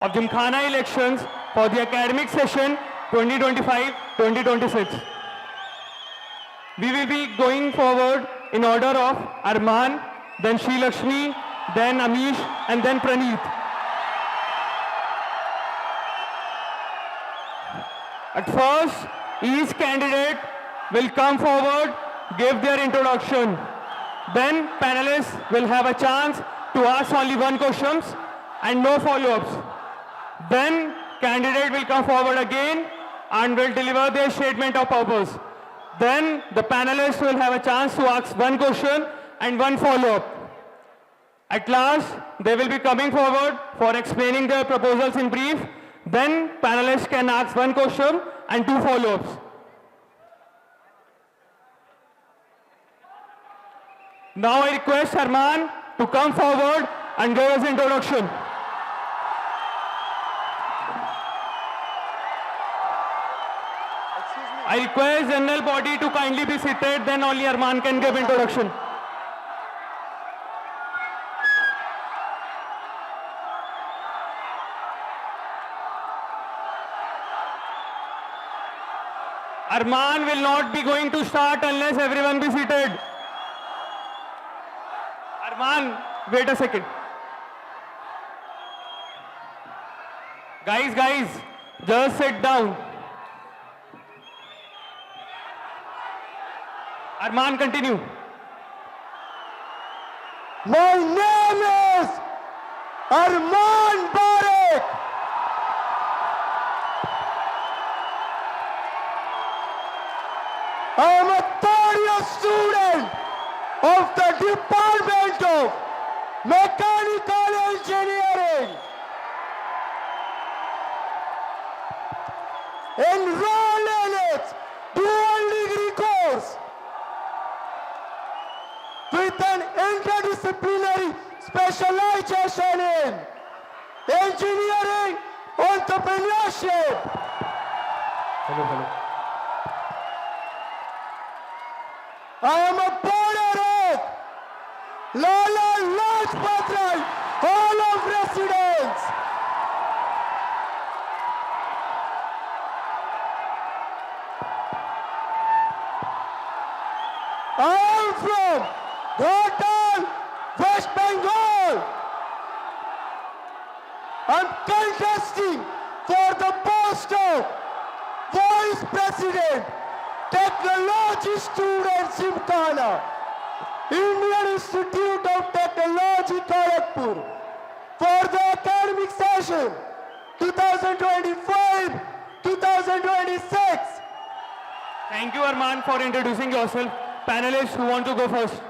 of Gymkhana elections for the academic session 2025-2026. We will be going forward in order of Arman, then Sri Lakshmi, then Amish, and then Praneeth. At first, each candidate will come forward, give their introduction. Then panelists will have a chance to ask only one question and no follow-ups. Then candidate will come forward again and will deliver their statement of purpose. Then the panelists will have a chance to ask one question and one follow-up. At last, they will be coming forward for explaining their proposals in brief. Then panelists can ask one question and two follow-ups. Now I request Arman to come forward and give us introduction. I request general body to kindly be seated, then only Arman can give introduction. Arman will not be going to start unless everyone be seated. Arman, wait a second. Guys, just sit down. Arman, continue. My name is Arman Barak. I am a third-year student of the Department of Mechanical Engineering. Enrolled in its dual degree course with an interdisciplinary specialization in engineering entrepreneurship. Hello. I am a border of Lala Lajpat Rai Hall of Residence. I am from Bhutan, West Bengal. I'm contesting for the post of Vice President, Technology Students Gymkhana, Indian Institute of Technology, Kharagpur, for the academic session 2025-2026. Thank you, Arman, for introducing yourself. Panelists who want to go first.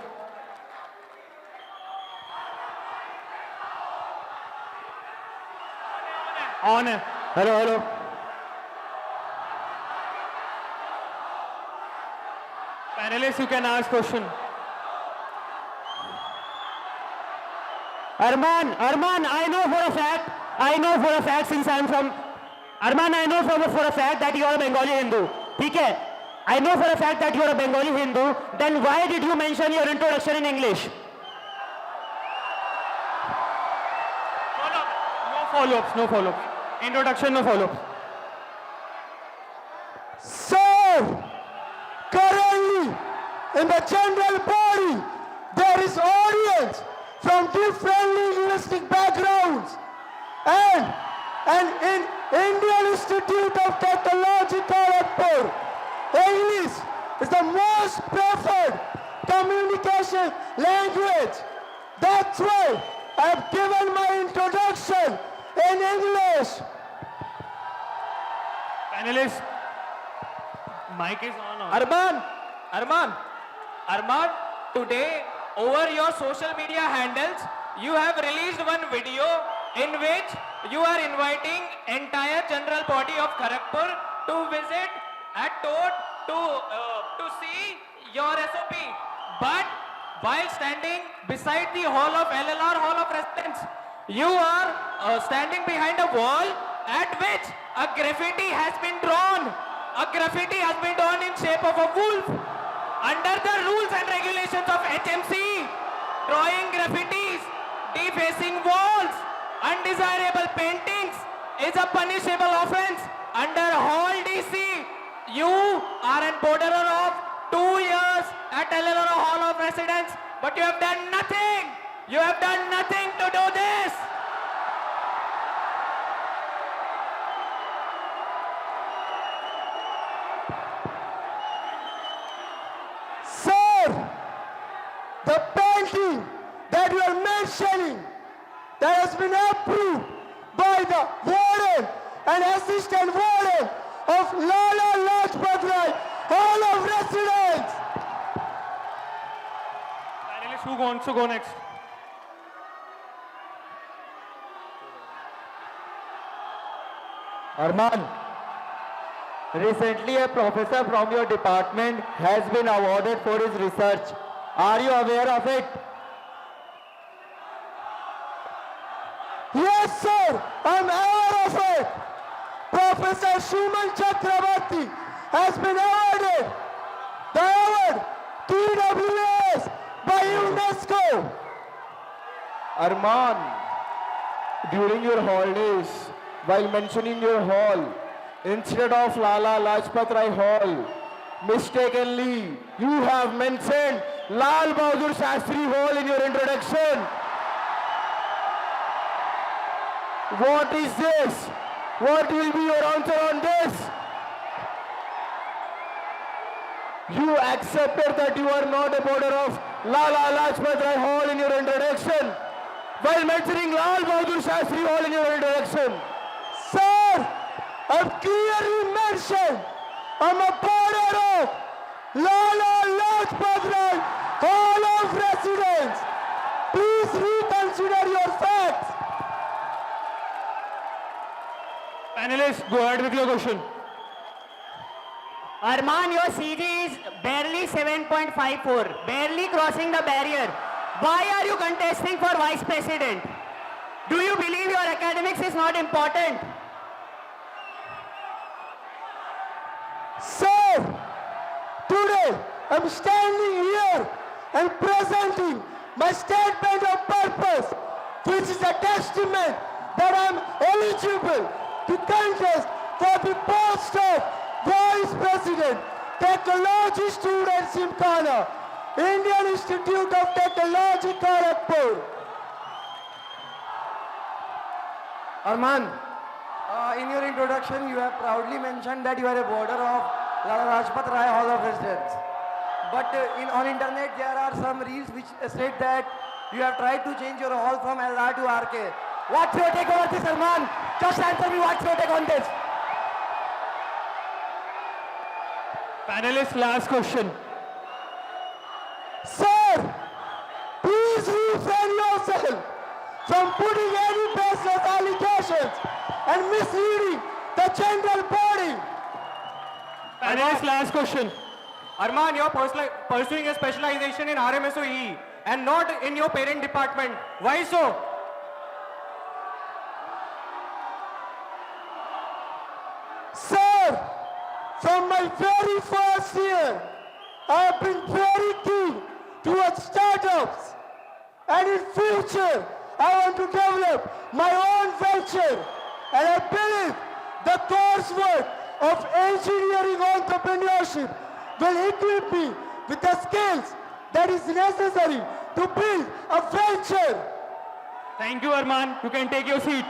On. Hello. Panelists, you can ask question. Arman, I know for a fact since I'm from... Arman, I know for a fact that you are a Bengali Hindu. Okay? I know for a fact that you are a Bengali Hindu. Then why did you mention your introduction in English? No follow-ups. Introduction, no follow-ups. So, currently in the general body, there is audience from different linguistic backgrounds, and in Indian Institute of Technology, Kharagpur, English is the most preferred communication language. That's why I have given my introduction in English. Panelists, mic is on. Arman, today over your social media handles, you have released one video in which you are inviting entire general body of Kharagpur to visit at Toad to see your SOP. But while standing beside the hall of LLR, Hall of Residence, you are standing behind a wall at which a graffiti has been drawn. A graffiti has been drawn in shape of a wolf. Under the rules and regulations of HMC, drawing graffitis, defacing walls, undesirable paintings, is a punishable offense under Hall DC. You are an borderer of 2 years at Eleanor Hall of Residence, but you have done nothing. You have done nothing to do this. Sir, the painting that you are mentioning that has been approved by the warden and assistant warden of Lala Lajpat Rai Hall of Residence. Panelists, who wants to go next? Arman, recently a professor from your department has been awarded for his research. Are you aware of it? Yes, sir, I'm aware of it. Professor Shuman Chakrabarti has been awarded the award TWS by UNESCO. Arman, during your holidays, while mentioning your hall, instead of Lala Lajpat Rai Hall, mistakenly you have mentioned Lal Bahadur Shastri Hall in your introduction. What is this? What will be your answer on this? You accepted that you are not a border of Lala Lajpat Rai Hall in your introduction, while mentioning Lal Bahadur Shastri Hall in your introduction. Sir, I've clearly mentioned I'm a border of Lala Lajpat Rai Hall of Residence. Please reconsider your facts. Panelists, go ahead with your question. Arman, your CG is barely 7.54, barely crossing the barrier. Why are you contesting for Vice President? Do you believe your academics is not important? Sir, today I'm standing here and presenting my statement of purpose, which is a testament that I'm eligible to contest for the post of Vice President, Technology Student Gymkhana, Indian Institute of Technology, Kharagpur. Arman, in your introduction, you have proudly mentioned that you are a border of Lala Lajpat Rai Hall of Residence. But on internet, there are some reels which state that you have tried to change your hall from LR to RK. What's your take on this, Arman? Just answer me, what's your take on this? Panelists, last question. Sir, please refrain yourself from putting any baseless allegations and misleading the general body. Panelists, last question. Arman, you are pursuing a specialization in RMSOE and not in your parent department. Why so? Sir, from my very first year, I have been very keen towards startups. And in future, I want to develop my own venture. And I believe the coursework of engineering entrepreneurship will equip me with the skills that is necessary to build a venture. Thank you, Arman. You can take your seat.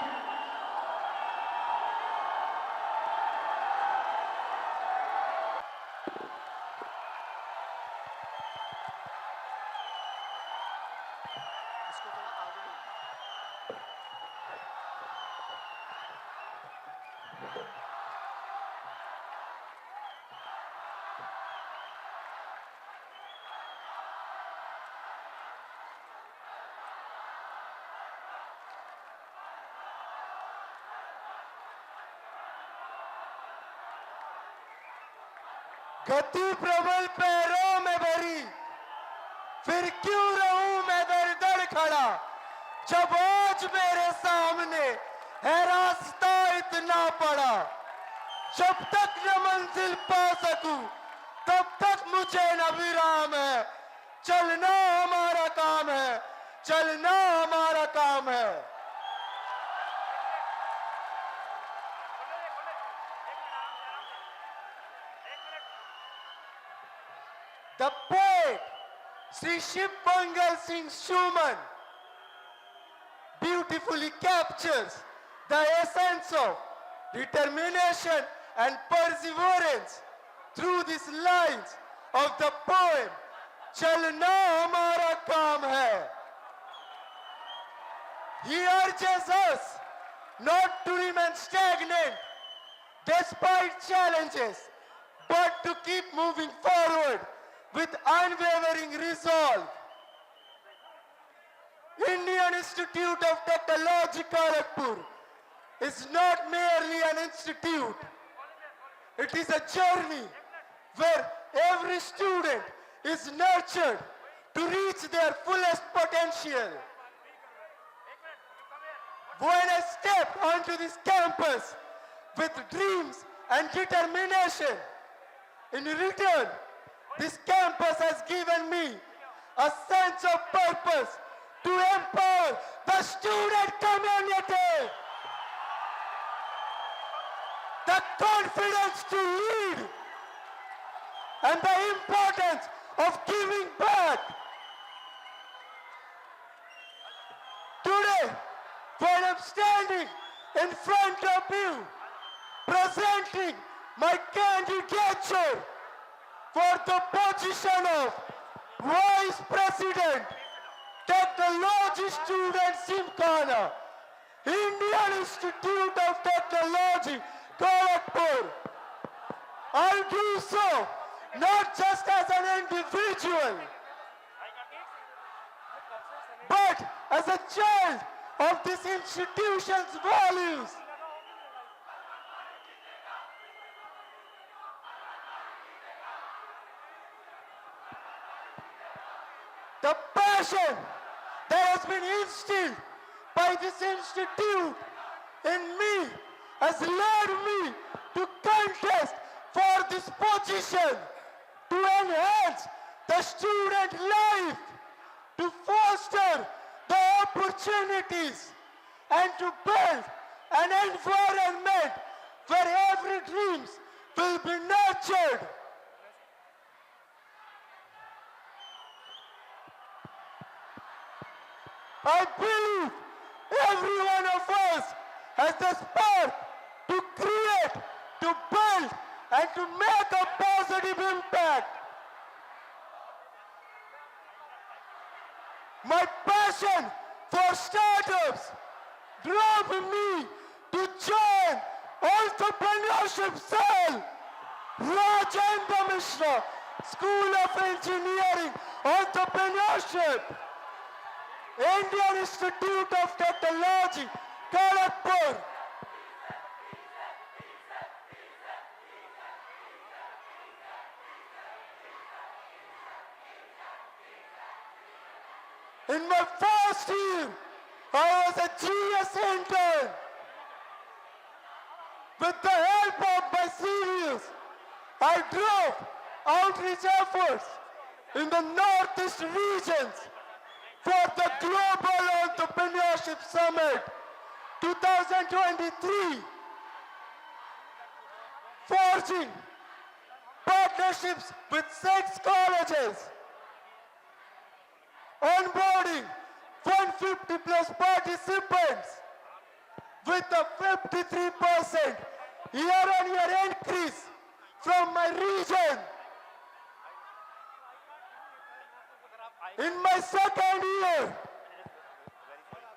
गति प्रबल पैरों में भरी, फिर क्यों रहूं मैं दर दर खड़ा, जब आज मेरे सामने है रास्ता इतना बड़ा। जब तक न मंजिल पा सकूं, तब तक मुझे न विराम है। चलना हमारा काम है, चलना हमारा काम है। The poet Sri Shiv Mangal Singh Shuman beautifully captures the essence of determination and perseverance through these lines of the poem Chalna Hamara Kaam Hai. He urges us not to remain stagnant despite challenges, but to keep moving forward with unwavering resolve. Indian Institute of Technology Kharagpur is not merely an institute. It is a journey where every student is nurtured to reach their fullest potential. When I step onto this campus with dreams and determination, in return, this campus has given me a sense of purpose to empower the student community, the confidence to lead, and the importance of giving back. Today, when I'm standing in front of you, presenting my candidature for the position of Vice President, Technology Student Simkhana, Indian Institute of Technology, Kharagpur. I do so not just as an individual, but as a child of this institution's values. The passion that has been instilled by this institute in me has led me to contest for this position, to enhance the student life, to foster the opportunities, and to build an environment where every dreams will be nurtured. I believe every one of us has the spark to create, to build, and to make a positive impact. My passion for startups drove me to join entrepreneurship cell, Rajendra Mishra School of Engineering Entrepreneurship, Indian Institute of Technology, Kharagpur. In my first year, I was a GS intern. With the help of my seniors, I drove outreach efforts in the Northeast regions for the Global Entrepreneurship Summit 2023, forging partnerships with 6 colleges, onboarding 150 plus participants with a 53% year-on-year increase from my region. In my second year,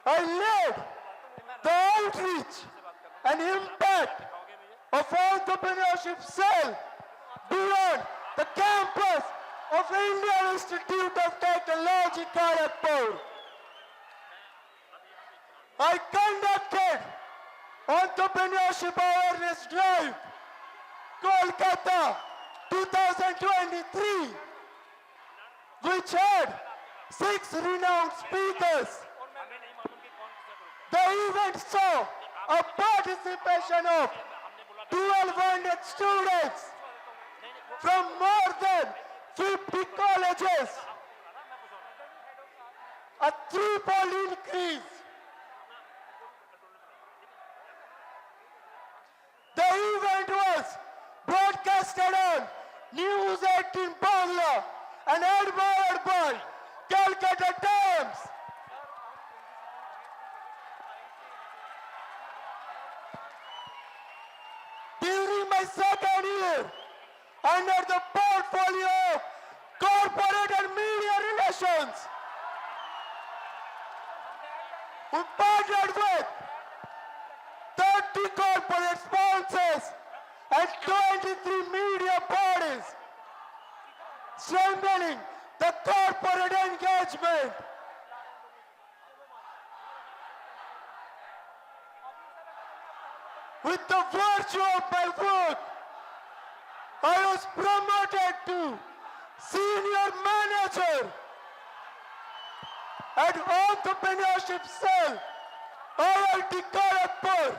I led the outreach and impact of entrepreneurship cell beyond the campus of Indian Institute of Technology, Kharagpur. I conducted entrepreneurship awareness drive, Kolkata 2023, which had 6 renowned speakers. The event saw a participation of 1,200 students from more than 50 colleges, a 3-fold increase. The event was broadcasted on News 18 Bangla and admired by Calcutta Times. During my second year, under the portfolio of corporate and media relations, we partnered with 30 corporate sponsors and 23 media bodies, strengthening the corporate engagement. With the virtue of my work, I was promoted to senior manager at Entrepreneurship Cell, IIT Kharagpur.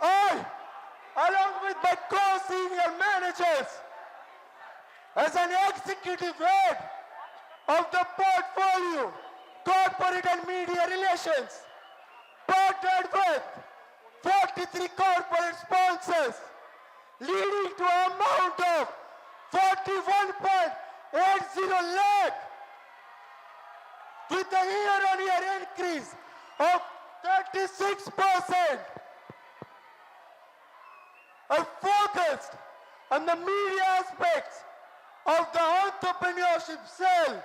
I, along with my co-senior managers, as an executive head of the portfolio, corporate and media relations, partnered with 43 corporate sponsors, leading to an amount of 41.80 lakh, with a year-on-year increase of 36%. I focused on the media aspects of the entrepreneurship cell.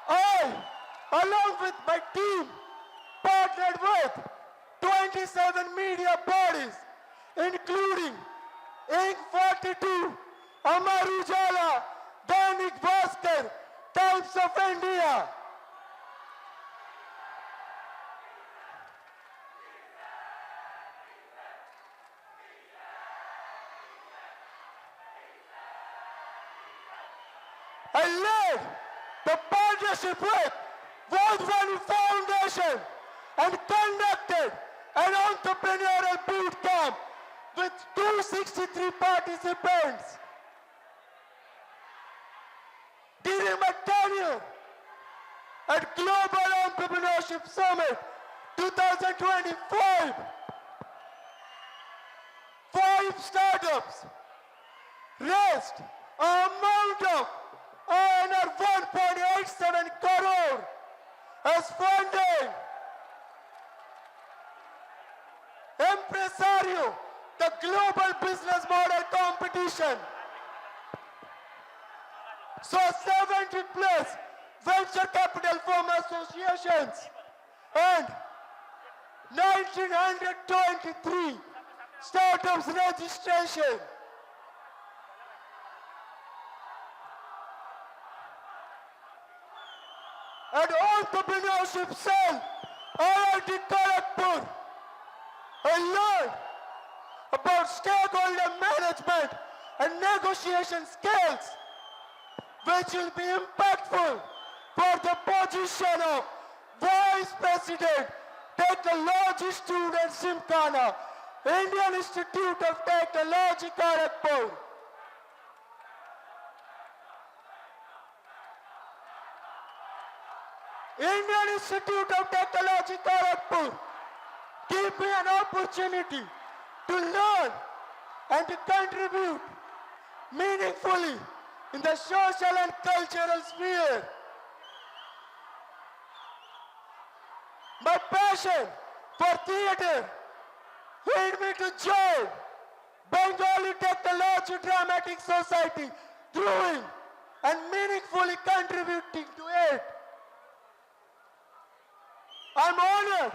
I, along with my team, partnered with 27 media bodies, including Inc. 42, Amar Ujala, Dainik Bhaskar, Times of India. I led the partnership with World Value Foundation and conducted an entrepreneurial boot camp with 263 participants. During my tenure at Global Entrepreneurship Summit 2025, 5 startups raised an amount of INR 1.87 crore as funding. Empresario, the global business model competition, saw 70 plus venture capital firm associations and 1923 startups registration. At Entrepreneurship Cell, IIT Kharagpur, I learned about stakeholder management and negotiation skills, which will be impactful for the position of Vice President, Technology Student Simkhana, Indian Institute of Technology, Kharagpur. Indian Institute of Technology, Kharagpur, give me an opportunity to learn and to contribute meaningfully in the social and cultural sphere. My passion for theatre led me to join Bengali Technology Dramatic Society, growing and meaningfully contributing to it. I'm honored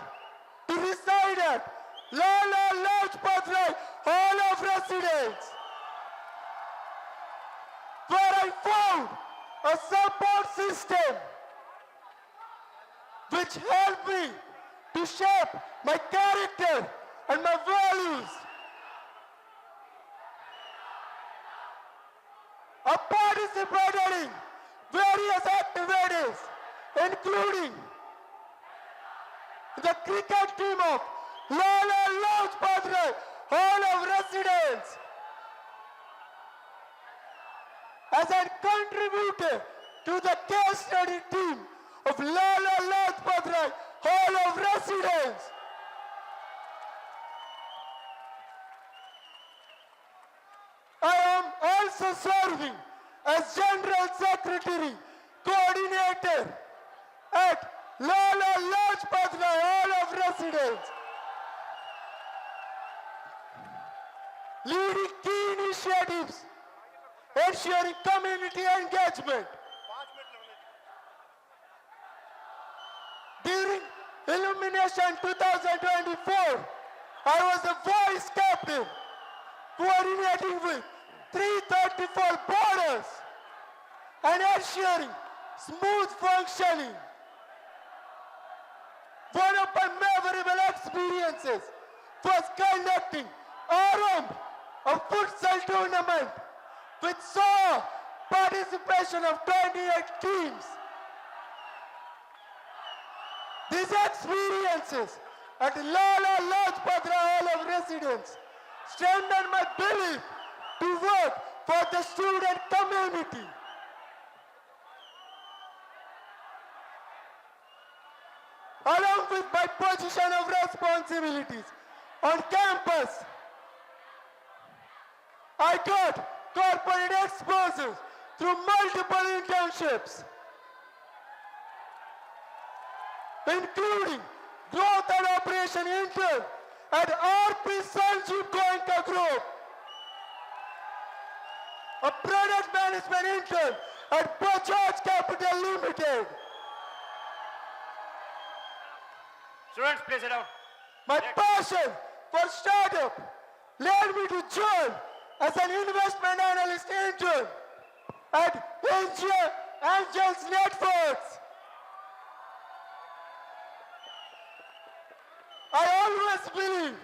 to reside at Lala Lajpat Rai Hall of Residence, where I found a support system which helped me to shape my character and my values. I participated in various activities, including the cricket team of Lala Lajpat Rai Hall of Residence, as I contributed to the case study team of Lala Lajpat Rai Hall of Residence. I also serving as General Secretary, Coordinator at Lala Lajpat Rai Hall of Residence, leading key initiatives, ensuring community engagement. During Illumination 2024, I was the vice captain, coordinating with 334 borders and ensuring smooth functioning. One of my memorable experiences was conducting Aram, a futsal tournament, which saw participation of 28 teams. These experiences at Lala Lajpat Rai Hall of Residence strengthened my belief to work for the student community. Along with my position of responsibilities on campus, I got corporate exposure through multiple internships, including growth and operation intern at RP Sanjeev Goenka Group, a product management intern at Bajaj Capital Limited. Students, please sit down. My passion for startup led me to join as an investment analyst intern at Angels Networks. I always believe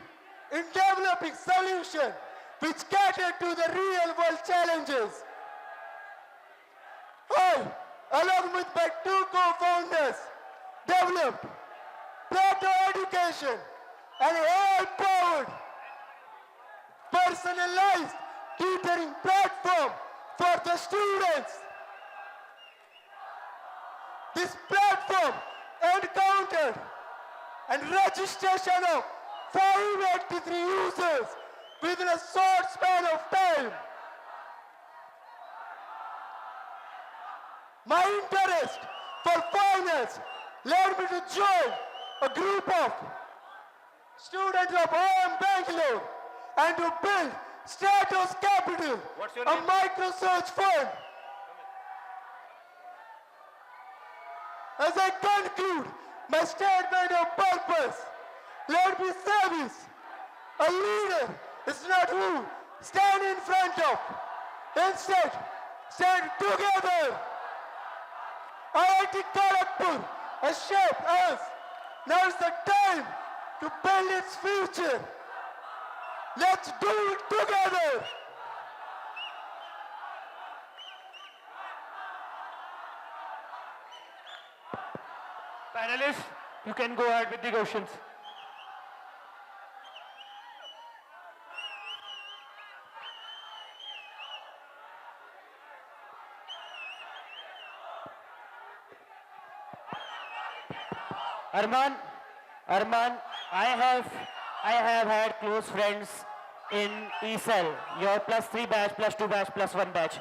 in developing solutions which cater to the real world challenges. I, along with my two co-founders, developed Plato Education, an AI-powered, personalized tutoring platform for the students. This platform encountered and registration of 583 users within a short span of time. My interest for finance led me to join a group of students of IIM Bangalore and to build Stratos Capital, What's your a name? micro-search fund. As I conclude my statement of purpose, let me say this: a leader is not who stand in front of, instead stand together. IIT Kharagpur has shaped us. Now is the time to build its future. Let's do it together. Panelists, you can go ahead with the questions. Arman, I have had close friends in ESL, your +3 batch, +2 batch, +1 batch.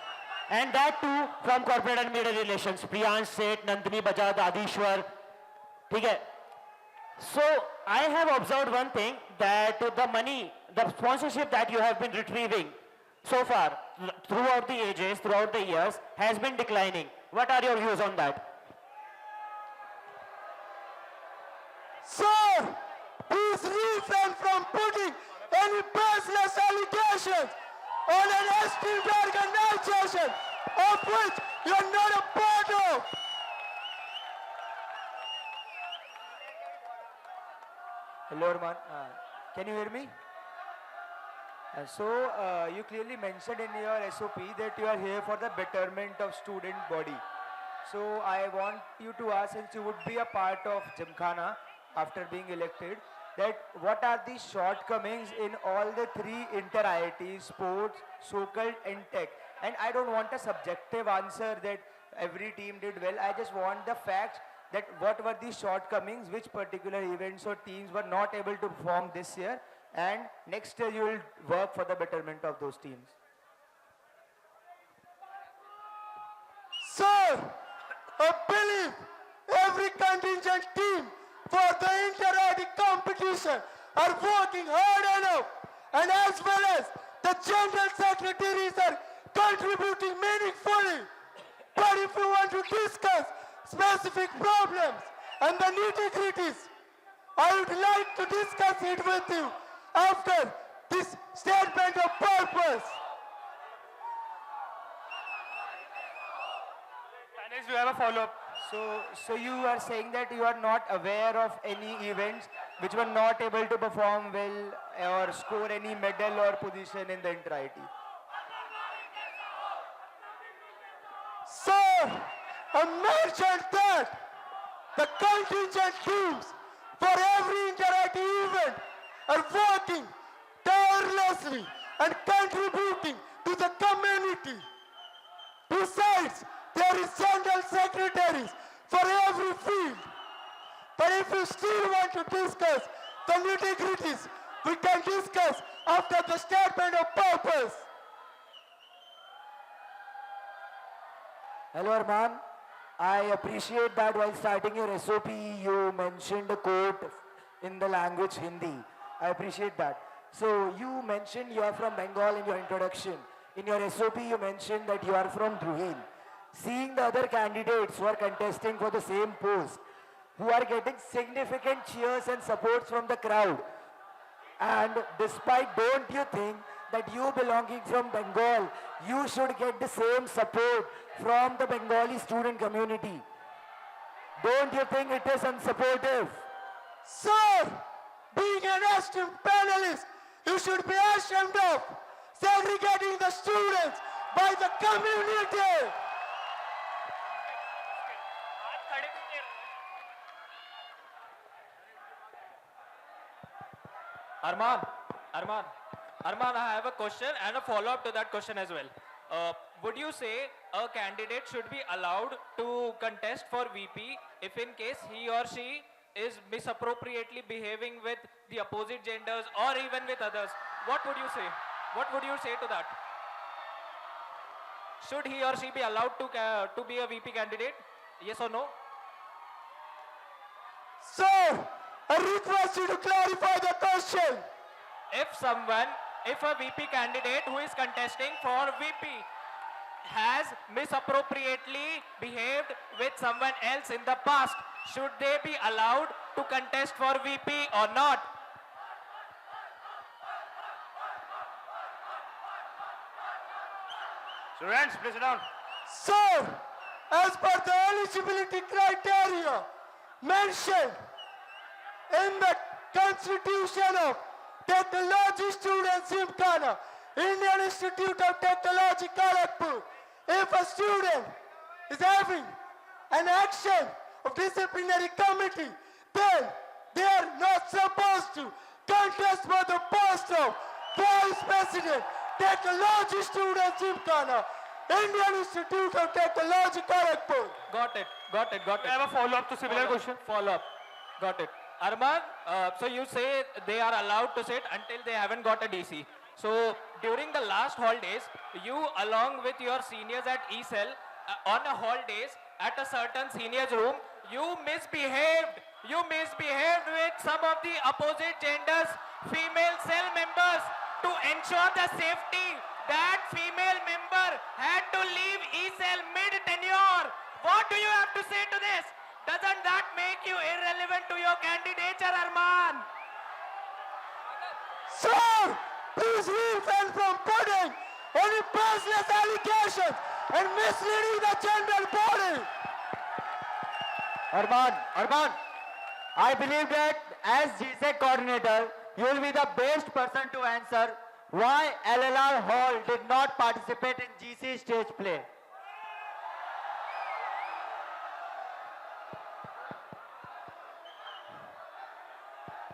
And that too from corporate and media relations. Priyansh Seth, Nandini Bajaj, Adishwar. Okay. So I have observed one thing, that the money, the sponsorship that you have been retrieving so far throughout the ages, throughout the years, has been declining. What are your views on that? Sir, please refrain from putting any baseless allegations on an esteemed organization of which you are not a part of. Hello, Arman. Can you hear me? You clearly mentioned in your SOP that you are here for the betterment of student body. So I want you to ask, since you would be a part of Gymkhana after being elected, that what are the shortcomings in all the three inter-IITs, sports, so-called and tech? And I don't want a subjective answer that every team did well. I just want the facts that what were the shortcomings, which particular events or teams were not able to perform this year, and next year you will work for the betterment of those teams. Sir, I believe every contingent team for the inter-ID competition are working hard enough, and as well as the general secretaries are contributing meaningfully. But if you want to discuss specific problems and the nitty-gritties, I would like to discuss it with you after this statement of purpose. Panelists, you have a follow-up. So you are saying that you are not aware of any events which were not able to perform well or score any medal or position in the inter-IT? Sir, I mentioned that the contingent teams for every inter-IT event are working tirelessly and contributing to the community. Besides, there is general secretaries for every field. But if you still want to discuss the nitty-gritties, we can discuss after the statement of purpose. Hello Arman, I appreciate that while starting your SOP you mentioned a quote in the language Hindi. I appreciate that. So you mentioned you are from Bengal in your introduction. In your SOP you mentioned that you are from Druhin. Seeing the other candidates who are contesting for the same post, who are getting significant cheers and supports from the crowd, and despite, don't you think that you belonging from Bengal, you should get the same support from the Bengali student community? Don't you think it is unsupportive? Sir, being an esteemed panelist, you should be ashamed of segregating the students by the community. Arman, I have a question and a follow-up to that question as well. Would you say a candidate should be allowed to contest for VP if in case he or she is misappropriately behaving with the opposite genders or even with others? What would you say? What would you say to that? Should he or she be allowed to be a VP candidate? Yes or no? Sir, I request you to clarify the question. If a VP candidate who is contesting for VP has misappropriately behaved with someone else in the past, should they be allowed to contest for VP or not? Students, please sit down. Sir, as per the eligibility criteria mentioned in the Constitution of Technology Students Gymkhana, Indian Institute of Technology Kharagpur, if a student is having an action of disciplinary committee, then they are not supposed to contest for the post of Vice President, Technology Students Gymkhana, Indian Institute of Technology Kharagpur. Got it. I have a follow-up to similar question. Follow-up. Got it. Arman, so you say they are allowed to sit until they haven't got a DC. So during the last holidays, you along with your seniors at ECEL on a holidays at a certain seniors room, you misbehaved. You misbehaved with some of the opposite genders, female cell members, to ensure the safety. That female member had to leave ECEL mid-tenure. What do you have to say to this? Doesn't that make you irrelevant to your candidature, Arman? Sir, please refrain from putting any baseless allegations and misleading the general body. Arman, I believe that as GSEC coordinator, you will be the best person to answer why LLR Hall did not participate in GC stage play.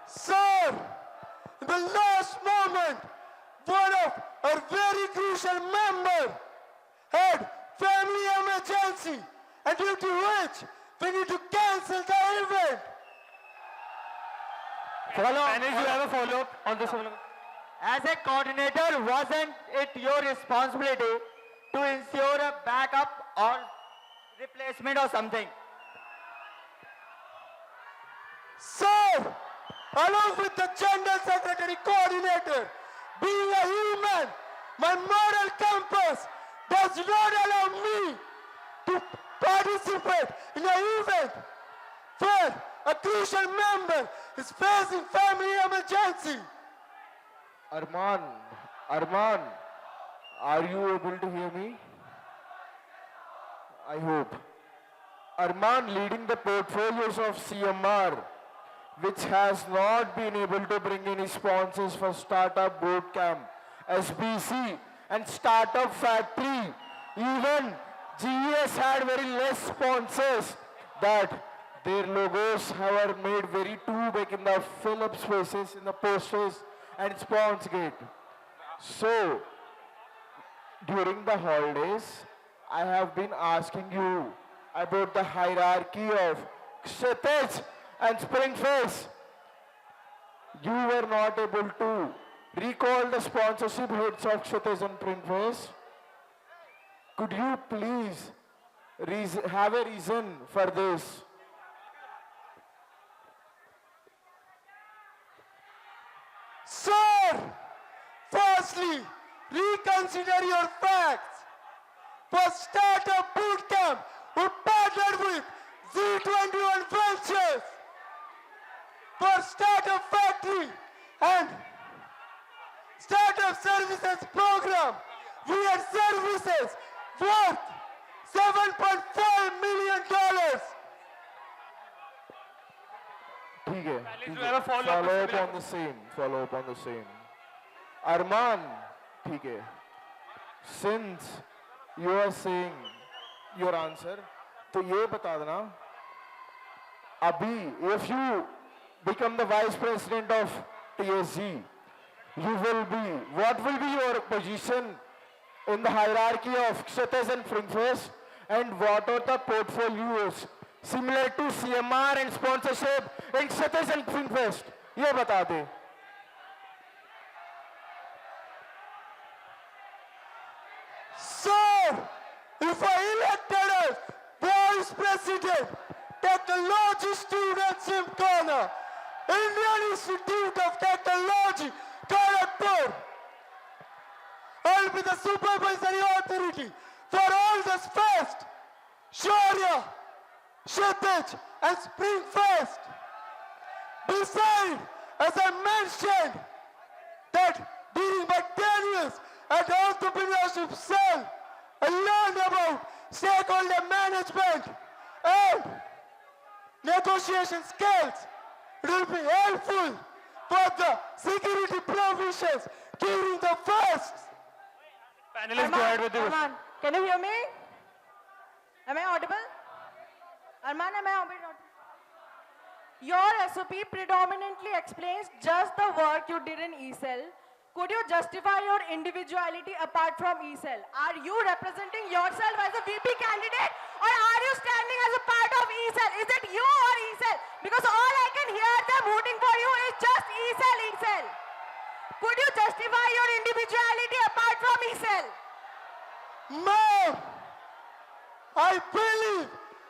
Sir, in the last moment, one of our very crucial member had family emergency, and due to which we need to cancel the event. Panelists, you have a follow-up on this one. As a coordinator, wasn't it your responsibility to ensure a backup or replacement or something. Sir, along with the General Secretary Coordinator, being a human, my moral compass does not allow me to participate in an event where a crucial member is facing family emergency. Arman, are you able to hear me? I hope. Arman leading the portfolios of CMR, which has not been able to bring any sponsors for Startup Bootcamp, SBC and Startup Factory. Even GES had very less sponsors that their logos were made very too big in the fill-up spaces, in the posters and spawns gate. So, during the holidays, I have been asking you about the hierarchy of Kshitij and Springface. You were not able to recall the sponsorship heads of Kshitij and Springface. Could you please have a reason for this? Sir, firstly, reconsider your facts. For Startup Bootcamp, we partnered with Z21 Ventures. For Startup Factory and Startup Services Program, we had services worth $7.5 million. ठीक है, Palace, you have a follow-up, follow Mr. up on the same, follow up on the same. Arman, ठीक है. Since you are saying your answer, तो ये बता देना. अभी, if you become the vice president of TSG, you will be, what will be your position in the hierarchy of Kshitij and Springface, and what are the portfolios similar to CMR and sponsorship in Kshitij and Springface? ये बता दे. Sir, if I elected as Vice President, Technology Students Gymkhana, Indian Institute of Technology, Kharagpur, I'll be the supervisory authority for all this fest, Shaurya, Kshitij and Springfest. Besides, as I mentioned, that during my 10 years at the entrepreneurship cell, I learned about stakeholder management and negotiation skills. It will be helpful for the security provisions during the fest. Panelists, go ahead with you. Arman, can you hear me? Am I audible? Arman, am I audible? Your SOP predominantly explains just the work you did in ECEL. Could you justify your individuality apart from ECEL? Are you representing yourself as a VP candidate, or are you standing as a part of ECEL? Is it you or ECEL? Because all I can hear them voting for you is just ECEL, ECEL. Could you justify your individuality apart from ECEL? Ma'am, I believe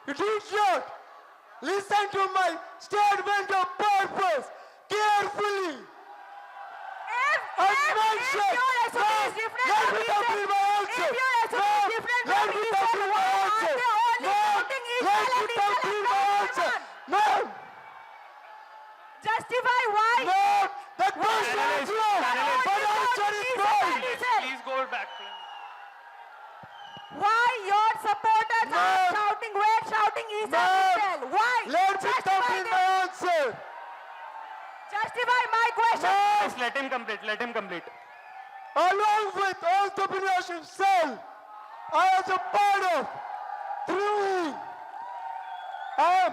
you did not listen to my statement of purpose carefully. I mentioned, your SOP ma'am, is different let from me ECEL, complete my answer. if your SOP is Ma'am, different let from me ECEL, complete my why are answer. they only Ma'am, voting ECEL let and me ECEL complete and my not answer. everyone? Ma'am, Justify why. ma'am, the question is wrong, Panelists. but answer is right. Please go back. Why your supporters are Ma'am. shouting, we're shouting ECEL, Ma'am, ECEL. Why? let me Justify complete this. my answer. Justify my question. Ma'am, Just let him complete. Let him complete. along with entrepreneurship cell, I was a part of through I am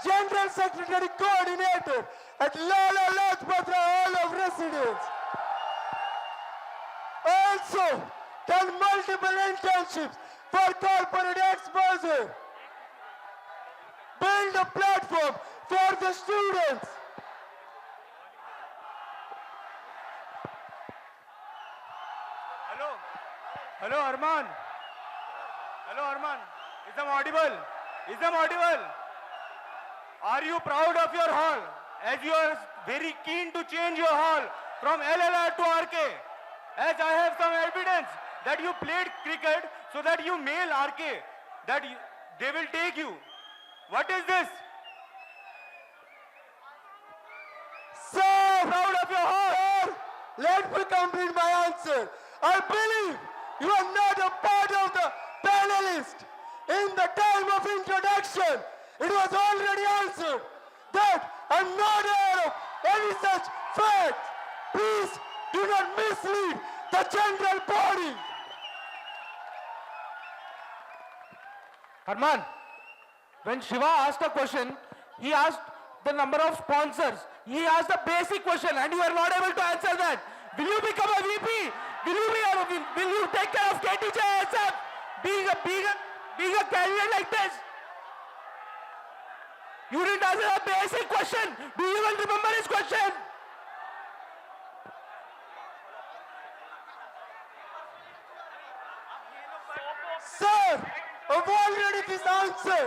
General Secretary Coordinator at Lala Lajpat Rai Hall of Residence. Also done multiple internships for corporate exposure. Build a platform for the students. Hello, Arman. Hello, Arman. Is I'm audible? Is I'm audible? Are you proud of your hall? As you are very keen to change your hall from LLR to RK. As I have some evidence that you played cricket so that you mail RK, that they will take you. What is this? So proud of your hall. Let me complete my answer. I believe you are not a part of the panelist. In the time of introduction, it was already answered that I'm not aware of any such fact. Please do not mislead the general body. Arman, when Shiva asked a question, he asked the number of sponsors. He asked a basic question and you are not able to answer that. Will you become a VP? Will you take care of KTJSF? Being a candidate like this? You didn't answer a basic question. Do you even remember his question? Sir, I've already this answer.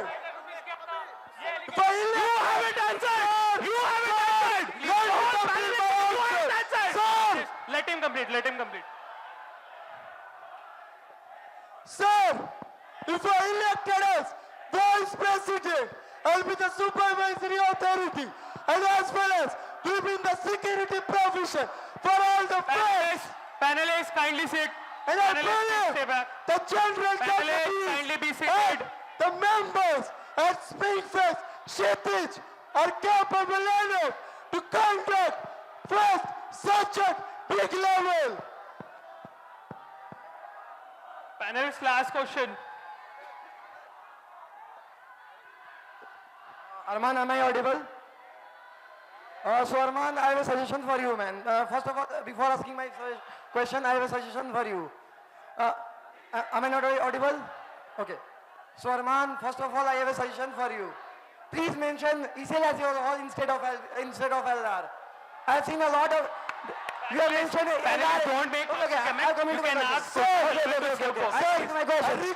If I You haven't answered. You haven't answered. Let me complete my You haven't answer. answered. Sir, Let him complete. Let him complete. sir, if I elected as vice president, I'll be the supervisory authority and as well as keeping the security provision for all the fans. Panelists, kindly sit. And I Panelists, stay believe back. the general Panelists, kindly be deputies seated. and the members at Speedfest Kshitij are capable enough to conduct first such a big level. Panelists, last question. Arman, am I audible? So Arman, I have a suggestion for you, man. First of all, before asking my question, I have a suggestion for you. Am I not audible? Okay. So Arman, first of all, I have a suggestion for you. Please mention ECL as your hall instead of LR. I have seen a lot of. You have mentioned Panelists, LR. don't make Okay, I'll come you into my can question. ask Sir, questions. I ask my question.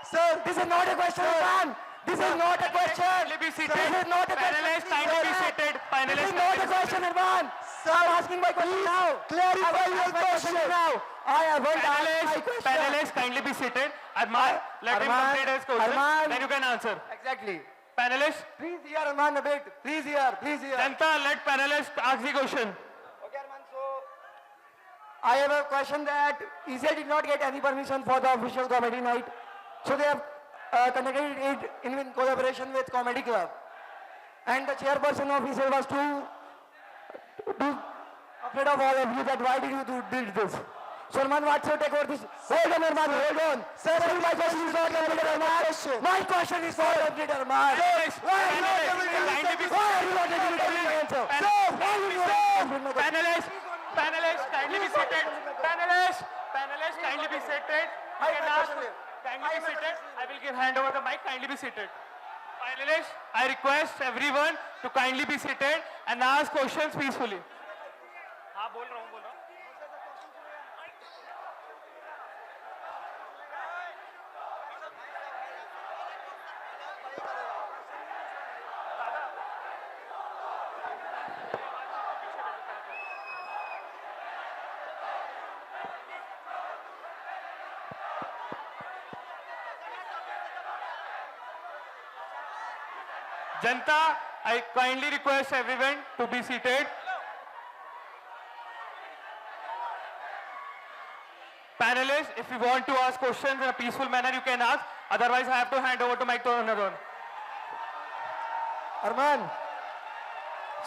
Sir, this is not a question, Arman. This is not a question. Kindly be seated. This is not a question. Panelists, kindly be seated. This Panelists, is not a question, Arman. I'm asking my question now. clarify your question. now. I haven't asked my Panelists, question. panelists, kindly be seated. Arman, let him Arman, complete his question. Arman. Then you can answer. Exactly. Panelists, Please hear Arman a bit. Please hear. Please hear. Janta, let panelists ask the question. Okay, Arman. So I have a question that ECL did not get any permission for the official comedy night. So they have conducted it in collaboration with Comedy Club. And the chairperson of ECL was too afraid of all of you that why did you did this? So Arman, what's your take over this? Hold on, Arman, hold on. Sir, my question is not completed, Arman. My question is not completed, Arman. Why are you not able to answer? Sir, why are you not able to answer? Panelists, panelists, kindly be seated. Panelists, panelists, kindly be seated. You can ask. Kindly be seated. I will give hand over the mic. Kindly be seated. Finalists, I request everyone to kindly be seated and ask questions peacefully. हाँ बोल रहा हूँ बोल रहा हूँ. Janta, I kindly request everyone to be seated. Panelists, if you want to ask questions in a peaceful manner, you can ask. Otherwise, I have to hand over to Mike to another one. Arman,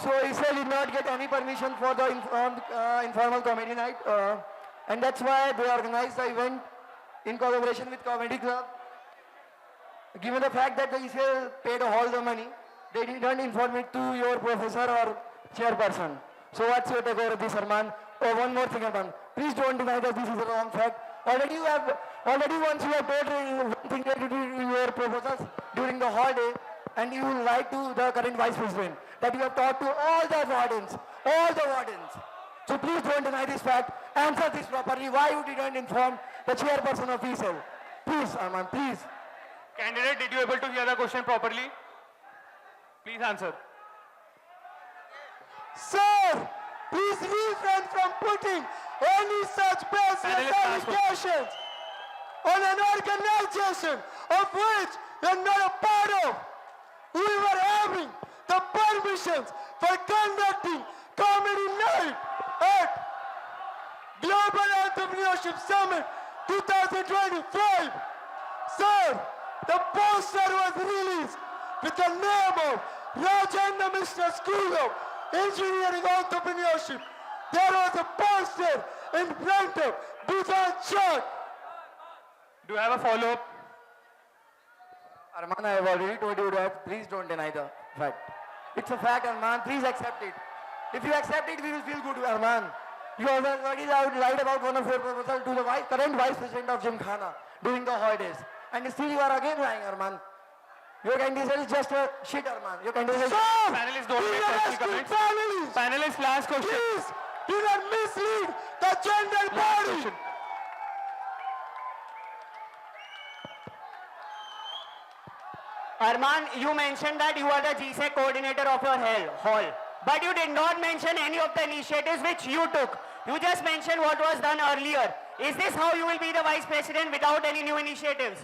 so ECL did not get any permission for the informal comedy night, and that's why they organized the event in collaboration with Comedy Club. Given the fact that the ECL paid all the money, they didn't inform it to your professor or chairperson. So what's your take over this, Arman? Oh, one more thing, Arman. Please don't deny that this is a wrong fact. Already once you have told one thing that you did in your proposals during the holiday, and you lied to the current vice president that you have taught to all the wardens. So please don't deny this fact. Answer this properly. Why you didn't inform the chairperson of ECL? Please, Arman, please. Candidate, did you able to hear the question properly? Please answer. Sir, please refrain from putting any such baseless Panelist, last one. allegations on an organization of which you're not a part of. We were having the permissions for conducting comedy night at Global Entrepreneurship Summit 2025. Sir, the poster was released with the name of Rajendra Mishra School of Engineering Entrepreneurship. There was a poster in front of Bhutan Chowk. Do you have a follow-up? Arman, I have already told you that. Please don't deny the fact. It's a fact, Arman. Please accept it. If you accept it, we will feel good, Arman. You already lied about one of your proposals to the current vice president of Gymkhana during the holidays. And still you are again lying, Arman. Your candidate is just a shit, Arman. Your candidate is... Panelists, don't make personal comments. Families, Panelists, last question. please do not mislead the general Last body. question. Arman, you mentioned that you are the GSEC coordinator of your hall, but you did not mention any of the initiatives which you took. You just mentioned what was done earlier. Is this how you will be the vice president without any new initiatives?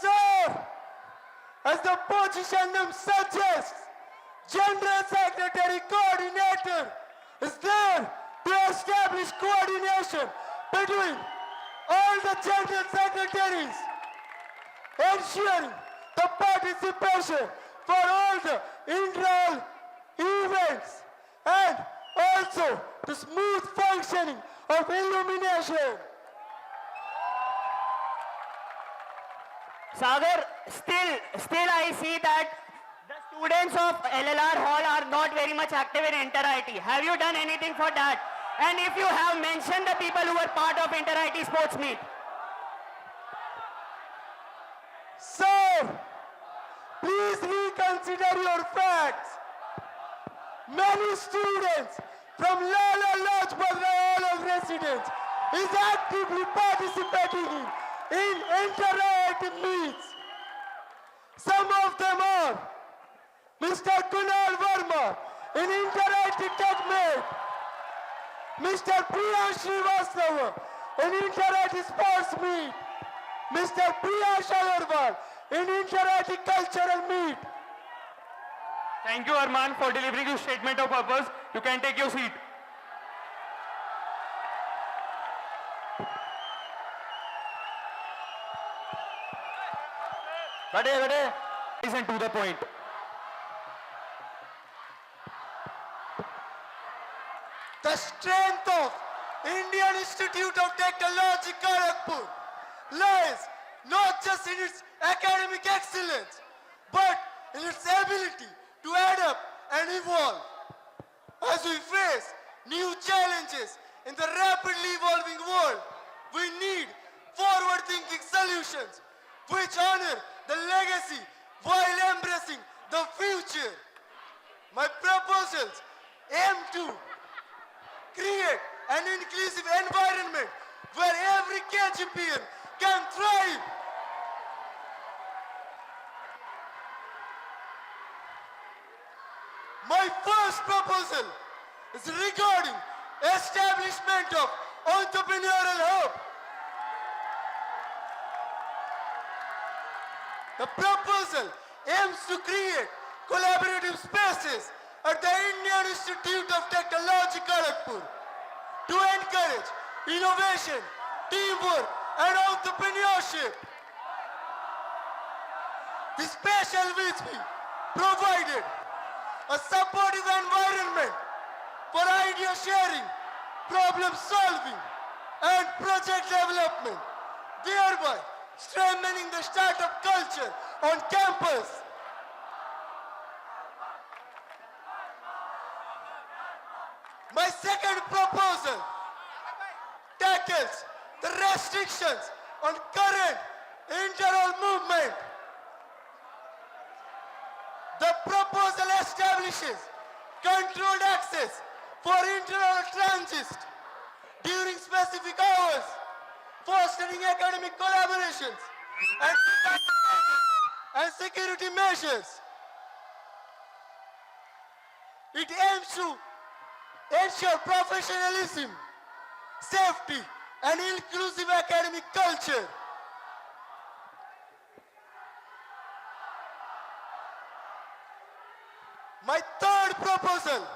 Sir, as the position name suggests, General Secretary Coordinator is there to establish coordination between all the General Secretaries, ensuring the participation for all the intra events and also the smooth functioning of illumination. Sagar, still I see that the students of LLR Hall are not very much active in Inter-IT. Have you done anything for that? And if you have, mentioned the people who were part of Inter-IT sports meet. Sir, please reconsider your facts. Many students from Lala Lajpat Rai Hall of Residence is actively participating in inter-IIT meets. Some of them are Mr. Kunal Verma in inter-IIT TechMate, Mr. Priyansh Srivastava in inter-IIT Sports Meet, Mr. Priyansh Agarwal in inter-IIT Cultural Meet. Thank you, Arman, for delivering your statement of purpose. You can take your seat. Listen to the point. The strength of Indian Institute of Technology Kharagpur lies not just in its academic excellence, but in its ability to adapt and evolve. As we face new challenges in the rapidly evolving world, we need forward-thinking solutions which honor the legacy while embracing the future. My proposals aim to create an inclusive environment where every KGPN can thrive. My first proposal is regarding establishment of entrepreneurial hub. The proposal aims to create collaborative spaces at the Indian Institute of Technology Kharagpur to encourage innovation, teamwork and entrepreneurship. The special VP provided a supportive environment for idea sharing, problem solving and project development, thereby strengthening the startup culture on campus. My second proposal tackles the restrictions on current inter-hall movement. The proposal establishes controlled access for inter-hall transit during specific hours, fostering academic collaborations and security measures. It aims to ensure professionalism, safety, and inclusive academic culture. My third proposal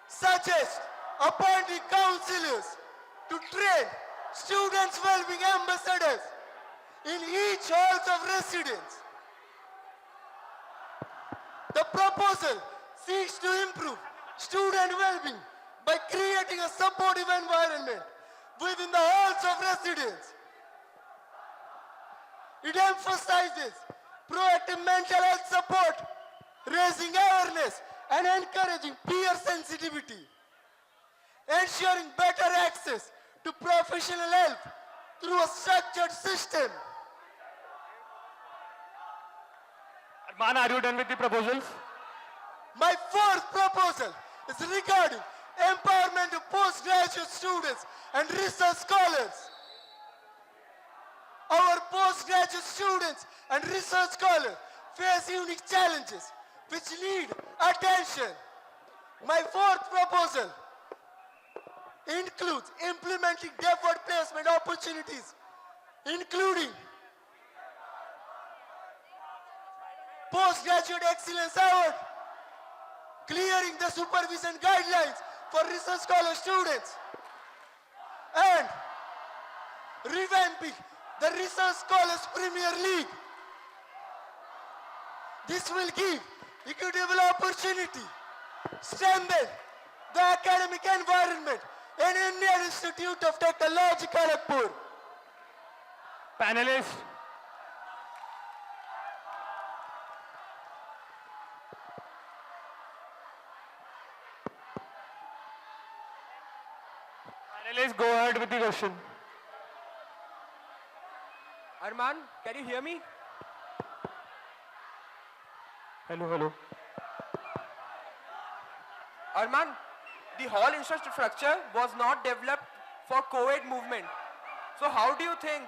suggests appointing counselors to train students' well-being ambassadors in each halls of residence. The proposal seeks to improve student well-being by creating a supportive environment within the halls of residence. It emphasizes proactive mental health support, raising awareness and encouraging peer sensitivity, ensuring better access to professional help through a structured system. Arman, are you done with the proposals? My fourth proposal is regarding empowerment of postgraduate students and research scholars. Our postgraduate students and research scholars face unique challenges which need attention. My fourth proposal includes implementing deferred placement opportunities, including Postgraduate Excellence Award, clearing the supervision guidelines for research scholar students, and revamping the Research Scholars Premier League. This will give equitable opportunity, strengthen the academic environment in Indian Institute of Technology, Kharagpur. Panelists, panelists, go ahead with the question. Arman, can you hear me? Hello, hello. Arman, the hall infrastructure was not developed for co-ed movement. So how do you think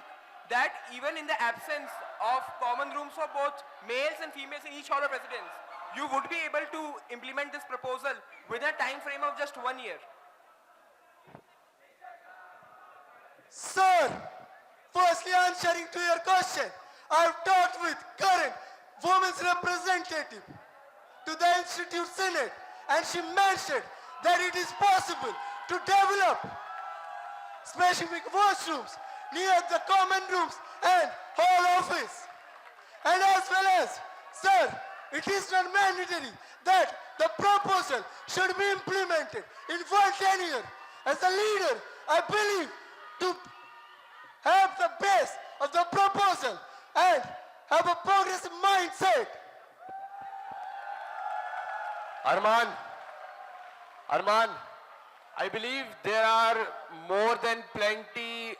that even in the absence of common rooms for both males and females in each hall of residence, you would be able to implement this proposal within a time frame of just 1 year? Sir, firstly answering to your question, I've talked with current women's representative to the Institute Senate, and she mentioned that it is possible to develop specific washrooms near the common rooms and hall office. And as well as, sir, it is not mandatory that the proposal should be implemented in one tenure. As a leader, I believe to have the base of the proposal and have a progressive mindset. Arman, I believe there are more than plenty,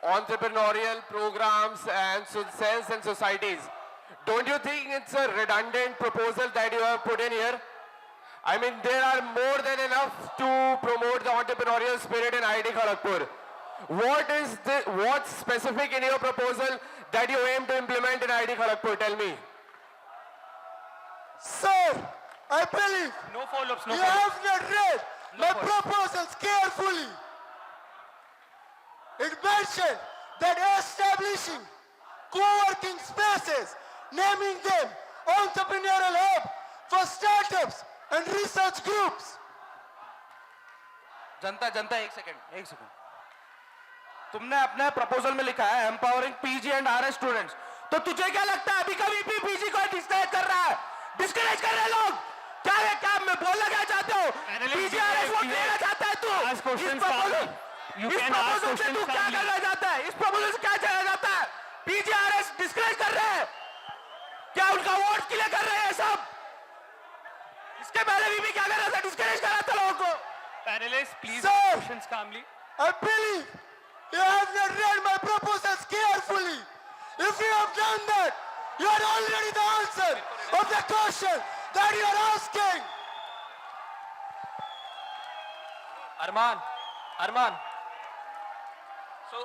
entrepreneurial programs and cells and societies. Don't you think it's a redundant proposal that you have put in here? I mean, there are more than enough to promote the entrepreneurial spirit in IIT Kharagpur. What's specific in your proposal that you aim to implement in IIT Kharagpur? Tell me. Sir, I believe No follow-ups, no you follow-ups. have not read my proposals carefully. It mentioned that establishing co-working spaces, naming them entrepreneurial hub for startups and research groups. जनता एक second तुमने अपने proposal में लिखा है empowering PG and RS students, तो तुझे क्या लगता है अभी कभी भी पीजी को डिस्करेज कर रहा है, डिस्करेज कर रहे हैं लोग? क्या मैं बोलना क्या चाहते हो? पीजी आरएस वोट देना चाहता है तू? Ask questions calmly. You इस can ask प्रपोजल से questions तू क्या calmly. करना चाहता है? इस प्रपोजल से क्या चाहना चाहता है? पीजी आरएस डिस्करेज कर रहे हैं क्या? उनका वोट के लिए कर रहे हैं सब? इसके पहले भी क्या कर रहा था? डिस्करेज कर रहा था लोगों को. Panelists, please Sir. ask questions calmly. I believe you have not read my proposals carefully. If you have done that, you are already the answer of the question that you are asking. Arman. So,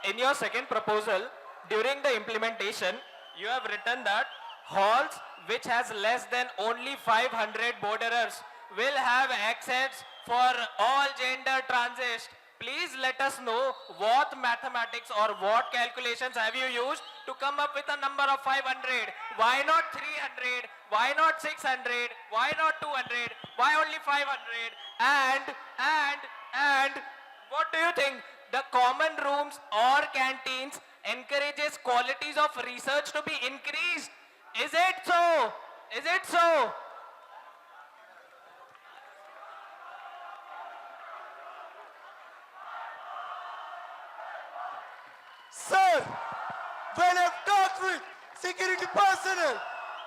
in your second proposal, during the implementation, you have written that halls which has less than only 500 borderers will have access for all gender transist. Please let us know what mathematics or what calculations have you used to come up with a number of 500. Why not 300? Why not 600? Why not 200? Why only 500? And what do you think? The common rooms or canteens encourages qualities of research to be increased. Is it so? Is it so? Sir, when I've talked with security personnel,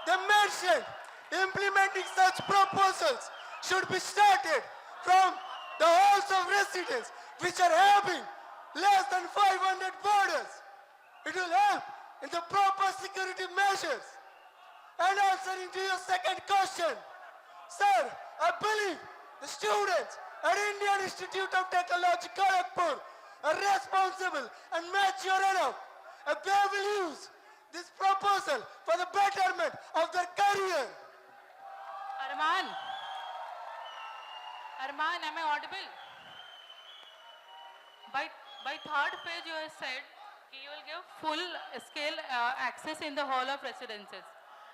they mentioned implementing such proposals should be started from the halls of residence which are having less than 500 borders. It will help in the proper security measures. And answering to your second question, sir, I believe the students at Indian Institute of Technology, Kharagpur are responsible and mature enough, and they will use this proposal for the betterment of their career. Arman, am I audible? By third phase, you have said you will give full scale access in the hall of residences.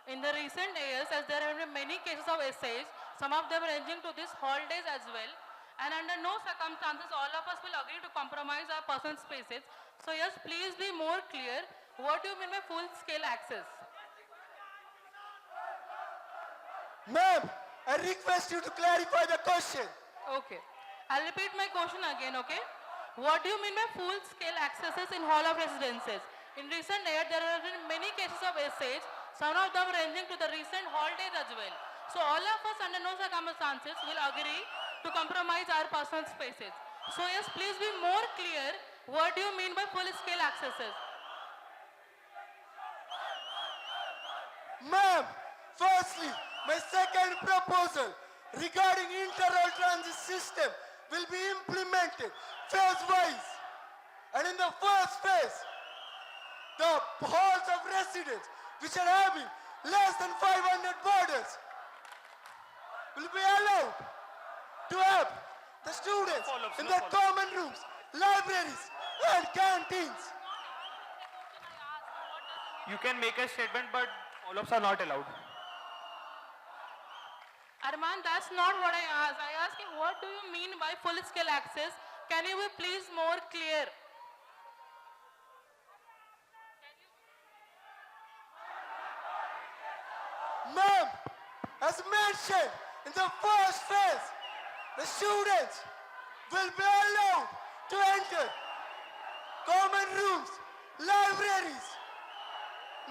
In the recent years, as there have been many cases of essays, some of them ranging to these holidays as well, and under no circumstances all of us will agree to compromise our personal spaces. So yes, please be more clear. What do you mean by full scale access? Ma'am, I request you to clarify the question. Okay. I'll repeat my question again, okay? What do you mean by full scale accesses in hall of residences? In recent years, there have been many cases of essays, some of them ranging to the recent holidays as well. So all of us under no circumstances will agree to compromise our personal spaces. So yes, please be more clear. What do you mean by full scale accesses? Ma'am, firstly, my second proposal regarding inter-hall transit system will be implemented phase-wise. And in the first phase, the halls of residence which are having less than 500 borders will be allowed to have the students in their common rooms, libraries and canteens. You can make a statement, but follow-ups are not allowed. Arman, that's not what I asked. I asked you, what do you mean by full scale access? Can you be please more clear? Ma'am, as mentioned in the first phase, the students will be allowed to enter common rooms, libraries.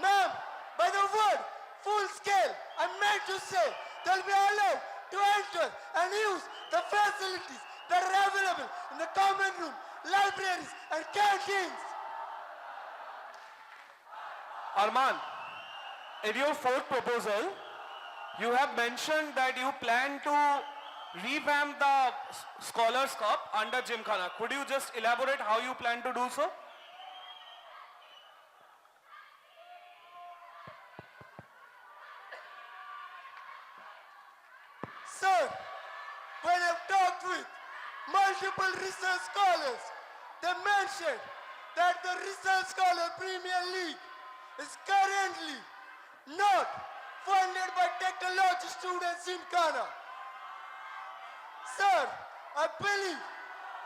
Ma'am, by the word full scale, I meant to say they'll be allowed to enter and use the facilities that are available in the common room, libraries and canteens. Arman, in your fourth proposal, you have mentioned that you plan to revamp the Scholars Cup under Gymkhana. Could you just elaborate how you plan to do so? Sir, when I've talked with multiple research scholars, they mentioned that the Research Scholar Premier League is currently not funded by technology students in Ghana. Sir, I believe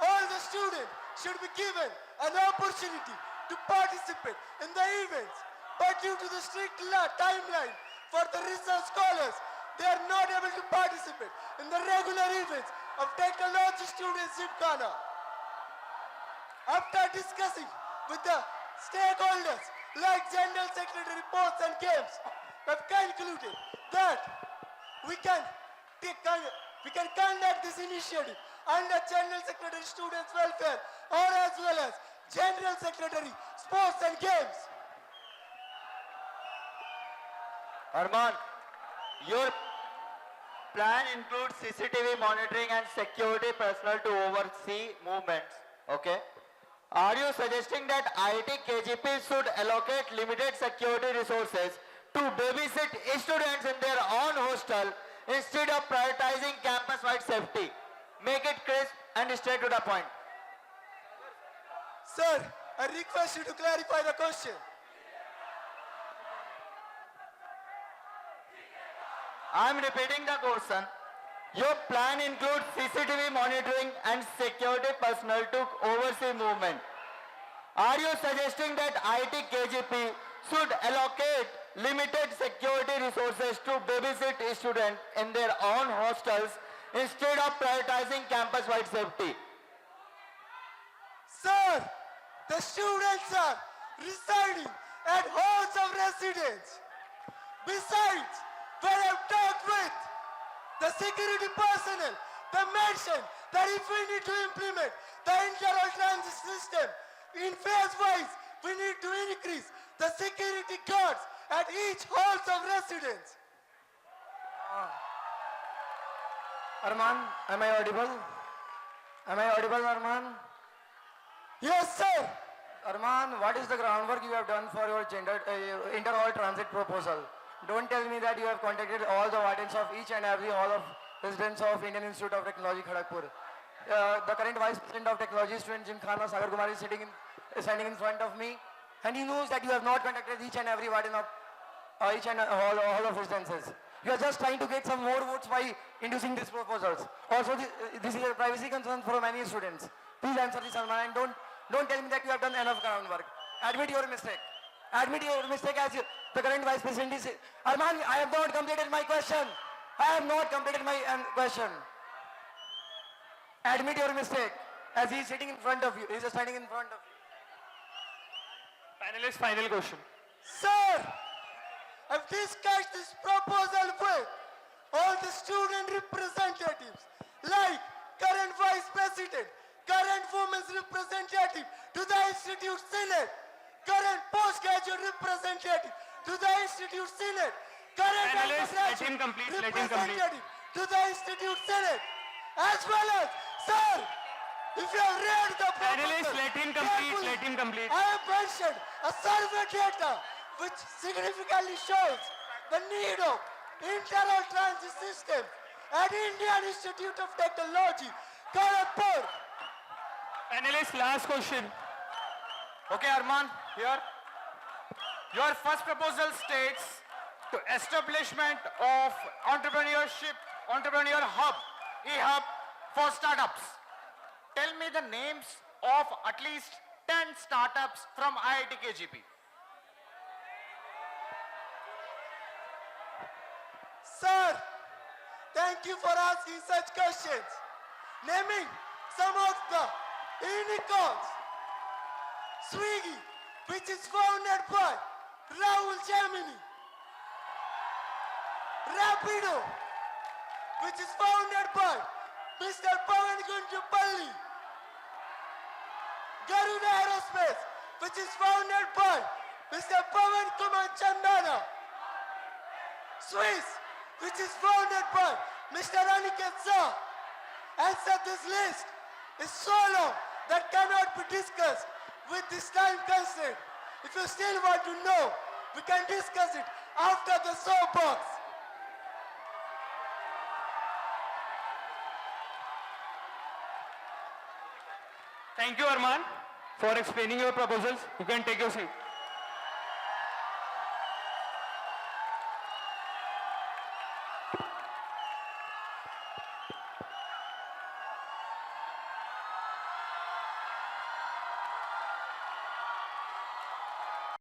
all the students should be given an opportunity to participate in the events, but due to the strict timeline for the research scholars, they are not able to participate in the regular events of technology students in Ghana. After discussing with the stakeholders like General Secretary Sports and Games, we have concluded that we can conduct this initiative under General Secretary Students Welfare or as well as General Secretary Sports and Games. Arman, your plan includes CCTV monitoring and security personnel to oversee movements. Okay. Are you suggesting that IIT KGP should allocate limited security resources to babysit students in their own hostel instead of prioritizing campus-wide safety? Make it crisp and straight to the point. Sir, I request you to clarify the question. I am repeating the question. Your plan includes CCTV monitoring and security personnel to oversee movement. Are you suggesting that IIT KGP should allocate limited security resources to babysit students in their own hostels instead of prioritizing campus-wide safety? Sir, the students are residing at halls of residence. Besides, when I've talked with the security personnel, they mentioned that if we need to implement the internal transit system in phase-wise, we need to increase the security guards at each halls of residence. Arman, am I audible? Am I audible, Arman? Yes, sir. Arman, what is the groundwork you have done for your inter-hall transit proposal? Don't tell me that you have contacted all the wardens of each and every hall of residence of Indian Institute of Technology, Kharagpur. The current Vice President of Technology, student Gymkhana Sagar Kumar, is standing in front of me, and he knows that you have not contacted each and every warden of each and hall of residences. You are just trying to get some more votes by inducing these proposals. Also, this is a privacy concern for many students. Please answer this, Arman, and don't tell me that you have done enough groundwork. Admit your mistake. Admit your mistake as the current Vice President is... Arman, I have not completed my question. I have not completed my question. Admit your mistake as he is sitting in front of you. He is standing in front of you. Panelist, final question. Sir, I've discussed this proposal with all the student representatives, like current Vice President, current Women's Representative to the Institute Senate, current postgraduate representative to the Institute Senate, current Panelists, let him undergraduate complete, let him complete. representative to the Institute Senate, as well as, sir, if you have read the proposal, Panelists, let him complete, carefully, let him complete. I have mentioned a survey data which significantly shows the need of internal transit system at Indian Institute of Technology, Kharagpur. Panelists, last question. Okay, Arman, here. Your first proposal states to establishment of entrepreneur hub, e-hub for startups. Tell me the names of at least 10 startups from IIT KGP. Sir, thank you for asking such questions. Naming some of the unicorns. Swiggy, which is founded by Rahul Jamini. Rapido, which is founded by Mr. Pawan Gunjupalli. Garuda Aerospace, which is founded by Mr. Pawan Kumar Chandana. Swiss, which is founded by Mr. Aniket Shah. And so this list is so long that cannot be discussed with this time constraint. If you still want to know, we can discuss it after the soapbox. Thank you, Arman, for explaining your proposals. You can take your seat.